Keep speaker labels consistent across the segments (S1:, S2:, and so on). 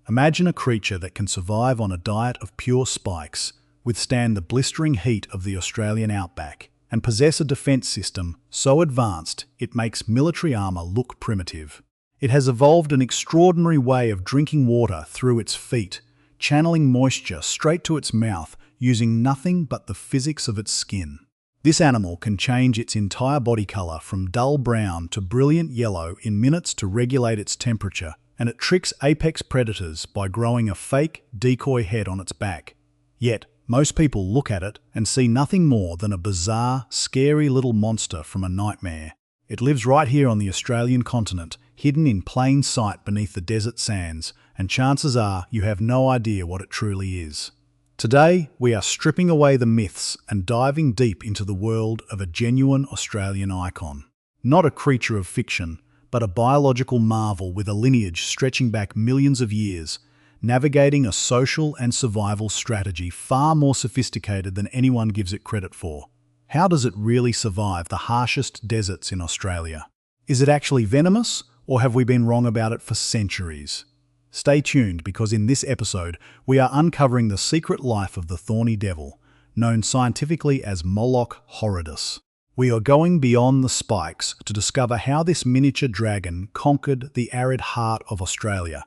S1: Imagine a creature that can survive on a diet of pure spikes, withstand the blistering heat of the Australian outback, and possess a defense system so advanced it makes military armor look primitive. It has evolved an extraordinary way of drinking water through its feet, channeling moisture straight to its mouth using nothing but the physics of its skin. This animal can change its entire body color from dull brown to brilliant yellow in minutes to regulate its temperature, and it tricks apex predators by growing a fake decoy head on its back. Yet, most people look at it and see nothing more than a bizarre, scary little monster from a nightmare. It lives right here on the Australian continent, hidden in plain sight beneath the desert sands, and chances are you have no idea what it truly is. Today, we are stripping away the myths and diving deep into the world of a genuine Australian icon. Not a creature of fiction, but a biological marvel with a lineage stretching back millions of years, navigating a social and survival strategy far more sophisticated than anyone gives it credit for. How does it really survive the harshest deserts in Australia? Is it actually venomous, or have we been wrong about it for centuries? Stay tuned, because in this episode, we are uncovering the secret life of the thorny devil, known scientifically as Moloch horridus. We are going beyond the spikes to discover how this miniature dragon conquered the arid heart of Australia.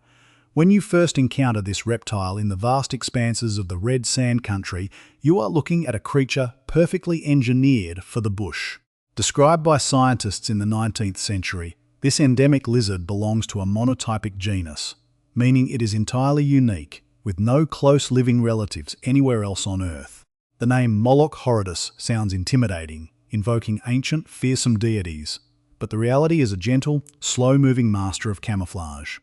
S1: When you first encounter this reptile in the vast expanses of the red sand country, you are looking at a creature perfectly engineered for the bush. Described by scientists in the 19th century, this endemic lizard belongs to a monotypic genus, meaning it is entirely unique, with no close living relatives anywhere else on Earth. The name Moloch horridus sounds intimidating, invoking ancient, fearsome deities, but the reality is a gentle, slow-moving master of camouflage.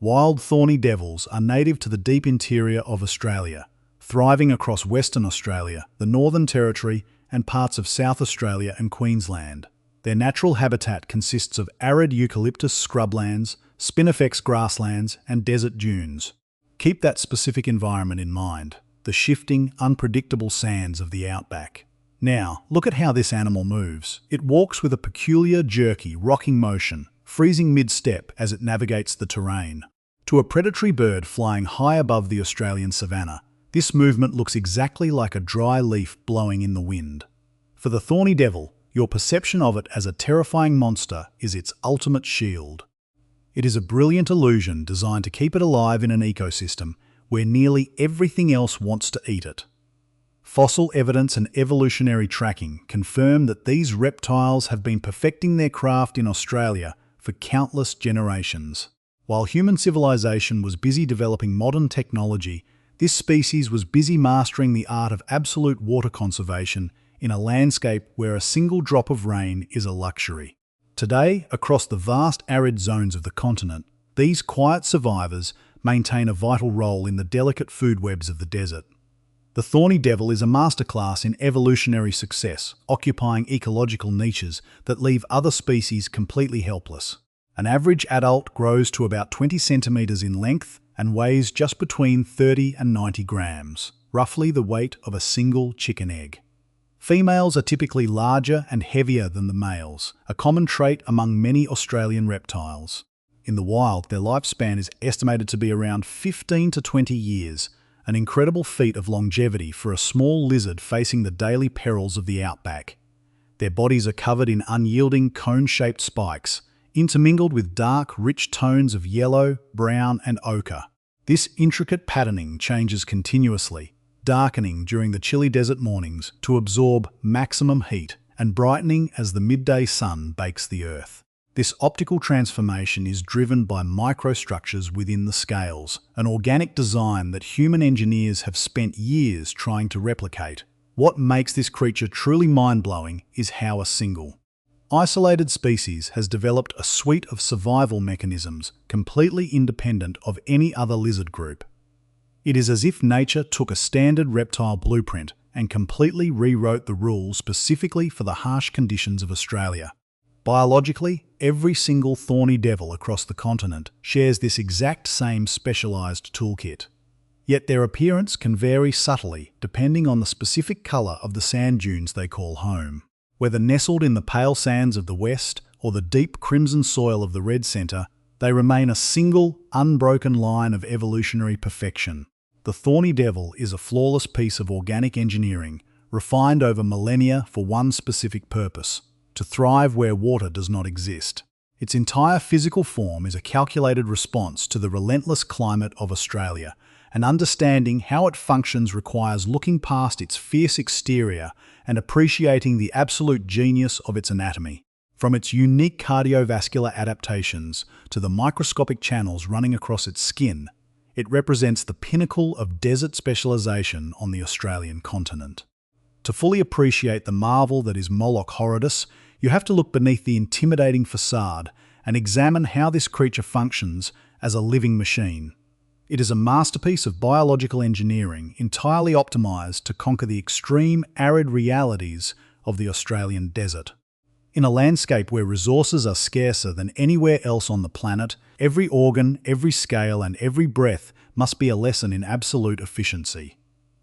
S1: Wild thorny devils are native to the deep interior of Australia, thriving across Western Australia, the Northern Territory, and parts of South Australia and Queensland. Their natural habitat consists of arid eucalyptus scrublands, spinifex grasslands, and desert dunes. Keep that specific environment in mind, the shifting, unpredictable sands of the outback. Now, look at how this animal moves. It walks with a peculiar, jerky, rocking motion, freezing mid-step as it navigates the terrain. To a predatory bird flying high above the Australian savanna, this movement looks exactly like a dry leaf blowing in the wind. For the thorny devil, your perception of it as a terrifying monster is its ultimate shield. It is a brilliant illusion designed to keep it alive in an ecosystem where nearly everything else wants to eat it. Fossil evidence and evolutionary tracking confirm that these reptiles have been perfecting their craft in Australia for countless generations. While human civilization was busy developing modern technology, this species was busy mastering the art of absolute water conservation in a landscape where a single drop of rain is a luxury. Today, across the vast arid zones of the continent, these quiet survivors maintain a vital role in the delicate food webs of the desert. The thorny devil is a masterclass in evolutionary success, occupying ecological niches that leave other species completely helpless. An average adult grows to about 20 centimeters in length and weighs just between 30 and 90 grams, roughly the weight of a single chicken egg. Females are typically larger and heavier than the males, a common trait among many Australian reptiles. In the wild, their lifespan is estimated to be around 15 to 20 years, an incredible feat of longevity for a small lizard facing the daily perils of the outback. Their bodies are covered in unyielding, cone-shaped spikes, intermingled with dark, rich tones of yellow, brown, and ochre. This intricate patterning changes continuously, darkening during the chilly desert mornings to absorb maximum heat and brightening as the midday sun bakes the earth. This optical transformation is driven by microstructures within the scales, an organic design that human engineers have spent years trying to replicate. What makes this creature truly mind-blowing is how a single, isolated species has developed a suite of survival mechanisms completely independent of any other lizard group. It is as if nature took a standard reptile blueprint and completely rewrote the rules specifically for the harsh conditions of Australia. Biologically, every single thorny devil across the continent shares this exact same specialized toolkit. Yet their appearance can vary subtly depending on the specific color of the sand dunes they call home. Whether nestled in the pale sands of the west or the deep crimson soil of the red centre, They remain a single, unbroken line of evolutionary perfection. The thorny devil is a flawless piece of organic engineering, refined over millennia for one specific purpose: to thrive where water does not exist. Its entire physical form is a calculated response to the relentless climate of Australia, and understanding how it functions requires looking past its fierce exterior and appreciating the absolute genius of its anatomy. From its unique cardiovascular adaptations to the microscopic channels running across its skin, it represents the pinnacle of desert specialization on the Australian continent. To fully appreciate the marvel that is Moloch horridus, you have to look beneath the intimidating facade and examine how this creature functions as a living machine. It is a masterpiece of biological engineering entirely optimized to conquer the extreme arid realities of the Australian desert. In a landscape where resources are scarcer than anywhere else on the planet, every organ, every scale, and every breath must be a lesson in absolute efficiency.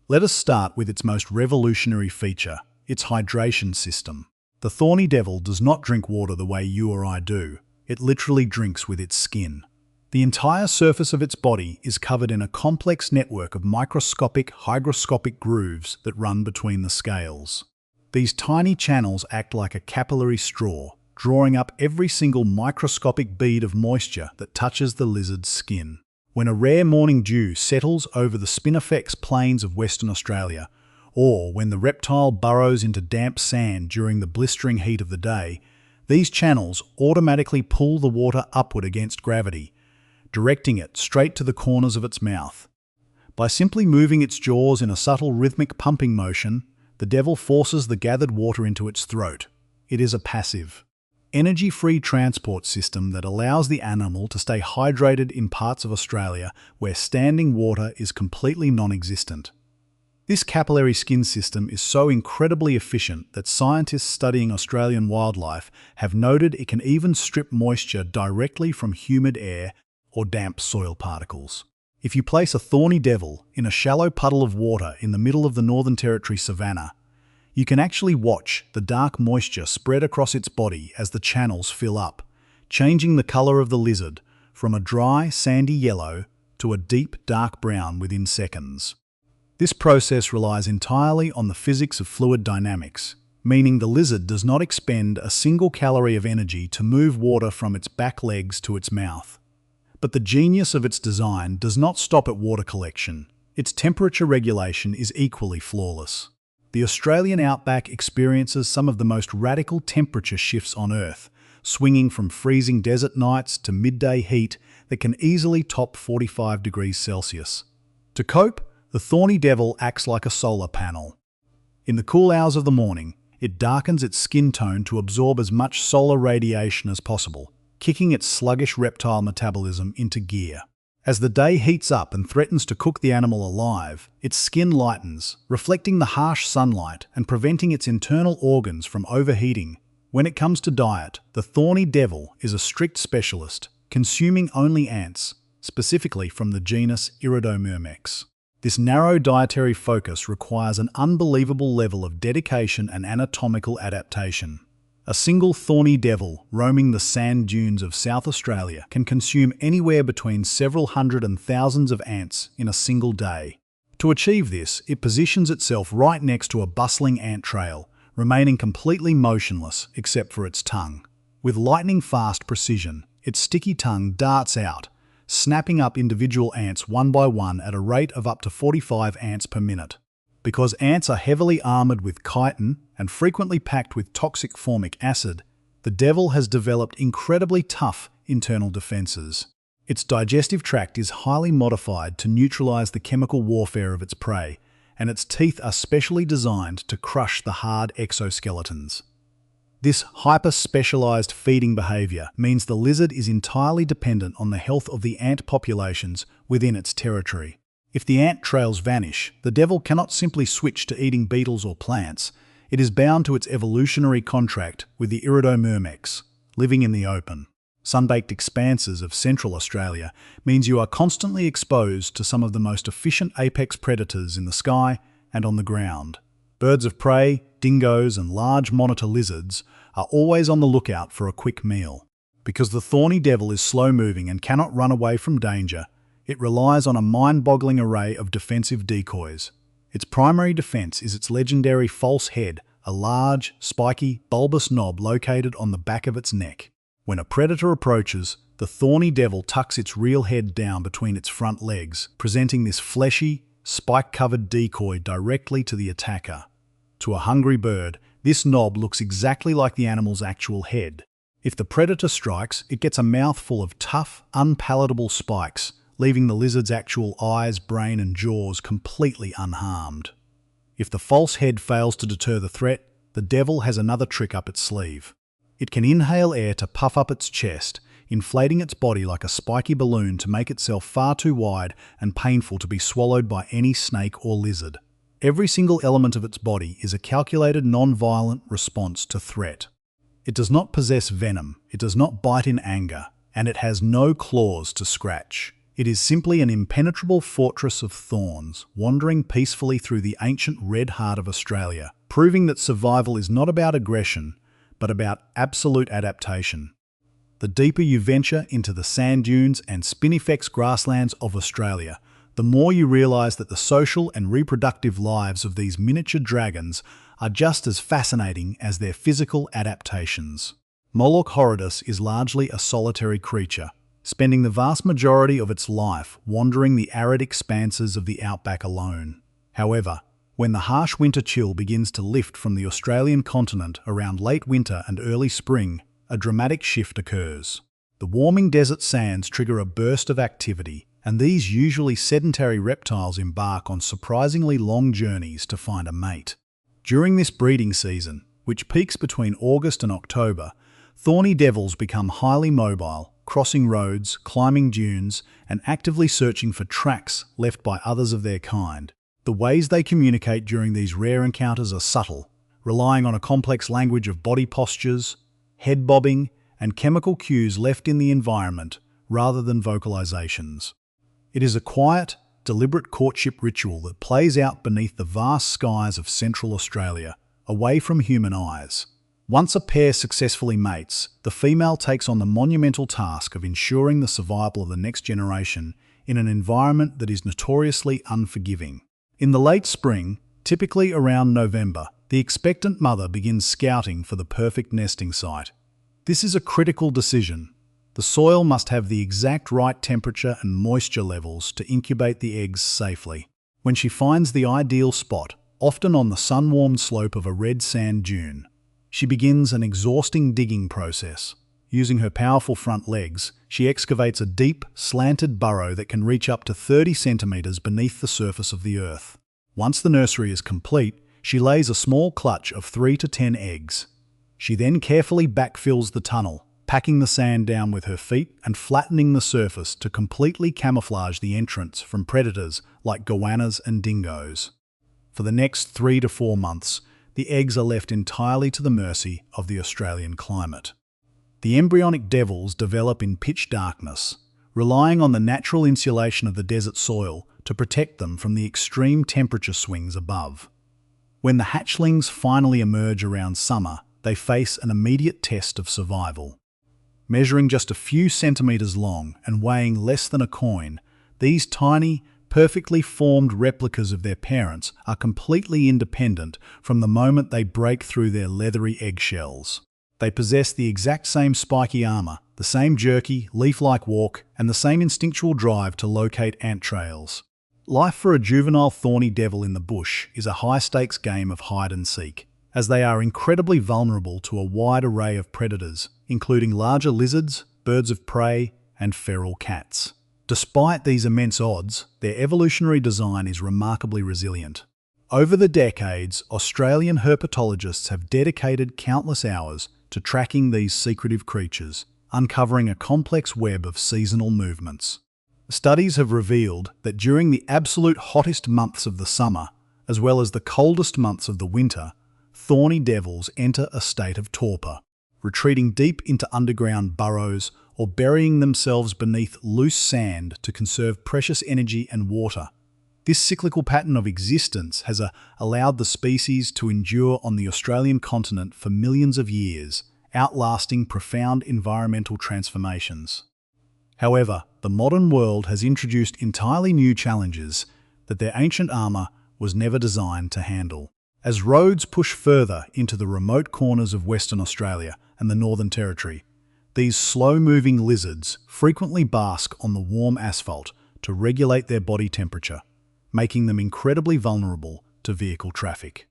S1: Let us start with its most revolutionary feature, its hydration system. The thorny devil does not drink water the way you or I do. It literally drinks with its skin. The entire surface of its body is covered in a complex network of microscopic, hygroscopic grooves that run between the scales. These tiny channels act like a capillary straw, drawing up every single microscopic bead of moisture that touches the lizard's skin. When a rare morning dew settles over the spinifex plains of Western Australia, or when the reptile burrows into damp sand during the blistering heat of the day, these channels automatically pull the water upward against gravity, directing it straight to the corners of its mouth. By simply moving its jaws in a subtle rhythmic pumping motion, the devil forces the gathered water into its throat. It is a passive, energy-free transport system that allows the animal to stay hydrated in parts of Australia where standing water is completely non-existent. This capillary skin system is so incredibly efficient that scientists studying Australian wildlife have noted it can even strip moisture directly from humid air or damp soil particles. If you place a thorny devil in a shallow puddle of water in the middle of the Northern Territory savanna, you can actually watch the dark moisture spread across its body as the channels fill up, changing the color of the lizard from a dry, sandy yellow to a deep, dark brown within seconds. This process relies entirely on the physics of fluid dynamics, meaning the lizard does not expend a single calorie of energy to move water from its back legs to its mouth. But the genius of its design does not stop at water collection. Its temperature regulation is equally flawless. The Australian outback experiences some of the most radical temperature shifts on Earth, swinging from freezing desert nights to midday heat that can easily top 45 degrees Celsius. To cope, the thorny devil acts like a solar panel. In the cool hours of the morning, it darkens its skin tone to absorb as much solar radiation as possible, kicking its sluggish reptile metabolism into gear. As the day heats up and threatens to cook the animal alive, its skin lightens, reflecting the harsh sunlight and preventing its internal organs from overheating. When it comes to diet, the thorny devil is a strict specialist, consuming only ants, specifically from the genus Iridomyrmex. This narrow dietary focus requires an unbelievable level of dedication and anatomical adaptation. A single thorny devil roaming the sand dunes of South Australia can consume anywhere between several hundred and thousands of ants in a single day. To achieve this, it positions itself right next to a bustling ant trail, remaining completely motionless except for its tongue. With lightning-fast precision, its sticky tongue darts out, snapping up individual ants one by one at a rate of up to 45 ants per minute. Because ants are heavily armoured with chitin and frequently packed with toxic formic acid, the devil has developed incredibly tough internal defences. Its digestive tract is highly modified to neutralise the chemical warfare of its prey, and its teeth are specially designed to crush the hard exoskeletons. This hyper-specialised feeding behaviour means the lizard is entirely dependent on the health of the ant populations within its territory. If the ant trails vanish, the devil cannot simply switch to eating beetles or plants. It is bound to its evolutionary contract with the Iridomyrmex, living in the open. Sun-baked expanses of Central Australia means you are constantly exposed to some of the most efficient apex predators in the sky and on the ground. Birds of prey, dingoes and large monitor lizards are always on the lookout for a quick meal. Because the thorny devil is slow-moving and cannot run away from danger, it relies on a mind-boggling array of defensive decoys. Its primary defense is its legendary false head, a large, spiky, bulbous knob located on the back of its neck. When a predator approaches, the thorny devil tucks its real head down between its front legs, presenting this fleshy, spike-covered decoy directly to the attacker. To a hungry bird, this knob looks exactly like the animal's actual head. If the predator strikes, it gets a mouthful of tough, unpalatable spikes, leaving the lizard's actual eyes, brain and jaws completely unharmed. If the false head fails to deter the threat, the devil has another trick up its sleeve. It can inhale air to puff up its chest, inflating its body like a spiky balloon to make itself far too wide and painful to be swallowed by any snake or lizard. Every single element of its body is a calculated, non-violent response to threat. It does not possess venom, it does not bite in anger, and it has no claws to scratch. It is simply an impenetrable fortress of thorns, wandering peacefully through the ancient red heart of Australia, proving that survival is not about aggression, but about absolute adaptation. The deeper you venture into the sand dunes and spinifex grasslands of Australia, the more you realise that the social and reproductive lives of these miniature dragons are just as fascinating as their physical adaptations. Moloch horridus is largely a solitary creature, spending the vast majority of its life wandering the arid expanses of the outback alone. However, when the harsh winter chill begins to lift from the Australian continent around late winter and early spring, a dramatic shift occurs. The warming desert sands trigger a burst of activity, and these usually sedentary reptiles embark on surprisingly long journeys to find a mate. During this breeding season, which peaks between August and October, thorny devils become highly mobile, crossing roads, climbing dunes, and actively searching for tracks left by others of their kind. The ways they communicate during these rare encounters are subtle, relying on a complex language of body postures, head bobbing, and chemical cues left in the environment rather than vocalizations. It is a quiet, deliberate courtship ritual that plays out beneath the vast skies of Central Australia, away from human eyes. Once a pair successfully mates, the female takes on the monumental task of ensuring the survival of the next generation in an environment that is notoriously unforgiving. In the late spring, typically around November, the expectant mother begins scouting for the perfect nesting site. This is a critical decision. The soil must have the exact right temperature and moisture levels to incubate the eggs safely. When she finds the ideal spot, often on the sun-warmed slope of a red sand dune, she begins an exhausting digging process. Using her powerful front legs, she excavates a deep, slanted burrow that can reach up to 30 centimeters beneath the surface of the earth. Once the nursery is complete, she lays a small clutch of 3 to 10 eggs. She then carefully backfills the tunnel, packing the sand down with her feet and flattening the surface to completely camouflage the entrance from predators like goannas and dingoes. For the next 3 to 4 months, the eggs are left entirely to the mercy of the Australian climate. The embryonic devils develop in pitch darkness, relying on the natural insulation of the desert soil to protect them from the extreme temperature swings above. When the hatchlings finally emerge around summer, they face an immediate test of survival. Measuring just a few centimeters long and weighing less than a coin, these tiny, perfectly formed replicas of their parents are completely independent from the moment they break through their leathery eggshells. They possess the exact same spiky armor, the same jerky, leaf-like walk, and the same instinctual drive to locate ant trails. Life for a juvenile thorny devil in the bush is a high-stakes game of hide-and-seek, as they are incredibly vulnerable to a wide array of predators, including larger lizards, birds of prey, and feral cats. Despite these immense odds, their evolutionary design is remarkably resilient. Over the decades, Australian herpetologists have dedicated countless hours to tracking these secretive creatures, uncovering a complex web of seasonal movements. Studies have revealed that during the absolute hottest months of the summer, as well as the coldest months of the winter, thorny devils enter a state of torpor, retreating deep into underground burrows or burying themselves beneath loose sand to conserve precious energy and water. This cyclical pattern of existence has allowed the species to endure on the Australian continent for millions of years, outlasting profound environmental transformations. However, the modern world has introduced entirely new challenges that their ancient armor was never designed to handle. As roads push further into the remote corners of Western Australia and the Northern Territory, these slow-moving lizards frequently bask on the warm asphalt to regulate their body temperature, making them incredibly vulnerable to vehicle traffic.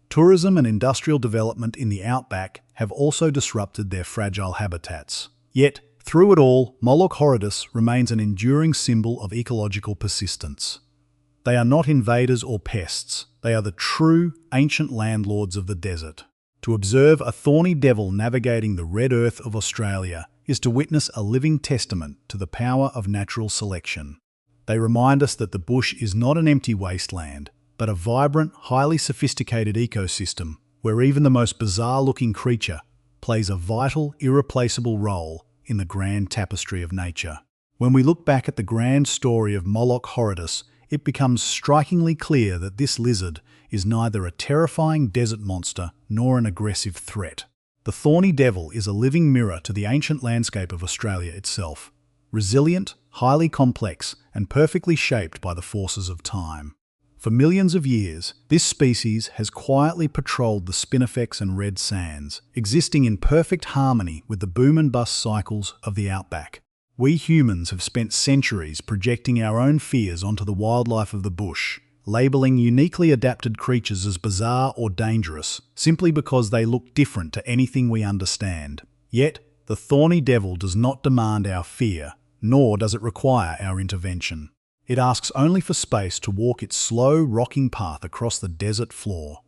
S1: Tourism and industrial development in the outback have also disrupted their fragile habitats. Yet, through it all, Moloch horridus remains an enduring symbol of ecological persistence. They are not invaders or pests, they are the true, ancient landlords of the desert. To observe a thorny devil navigating the red earth of Australia is to witness a living testament to the power of natural selection. They remind us that the bush is not an empty wasteland, but a vibrant, highly sophisticated ecosystem where even the most bizarre-looking creature plays a vital, irreplaceable role in the grand tapestry of nature. When we look back at the grand story of Moloch horridus, it becomes strikingly clear that this lizard is neither a terrifying desert monster nor an aggressive threat. The thorny devil is a living mirror to the ancient landscape of Australia itself, resilient, highly complex, and perfectly shaped by the forces of time. For millions of years, this species has quietly patrolled the spinifex and red sands, existing in perfect harmony with the boom and bust cycles of the outback. We humans have spent centuries projecting our own fears onto the wildlife of the bush, labelling uniquely adapted creatures as bizarre or dangerous simply because they look different to anything we understand. Yet, the thorny devil does not demand our fear, nor does it require our intervention. It asks only for space to walk its slow, rocking path across the desert floor.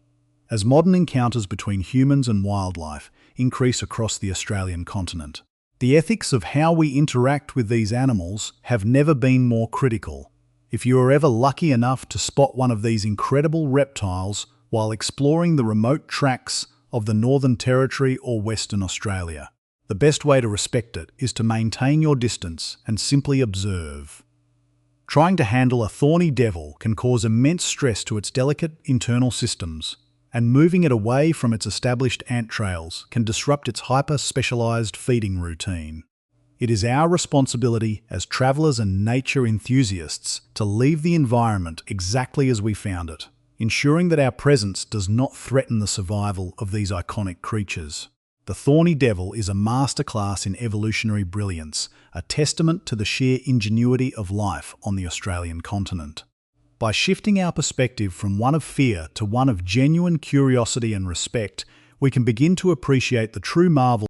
S1: As modern encounters between humans and wildlife increase across the Australian continent, the ethics of how we interact with these animals have never been more critical. If you are ever lucky enough to spot one of these incredible reptiles while exploring the remote tracts of the Northern Territory or Western Australia, the best way to respect it is to maintain your distance and simply observe. Trying to handle a thorny devil can cause immense stress to its delicate internal systems, and moving it away from its established ant trails can disrupt its hyper-specialized feeding routine. It is our responsibility as travelers and nature enthusiasts to leave the environment exactly as we found it, ensuring that our presence does not threaten the survival of these iconic creatures. The thorny devil is a masterclass in evolutionary brilliance, a testament to the sheer ingenuity of life on the Australian continent. By shifting our perspective from one of fear to one of genuine curiosity and respect, we can begin to appreciate the true marvel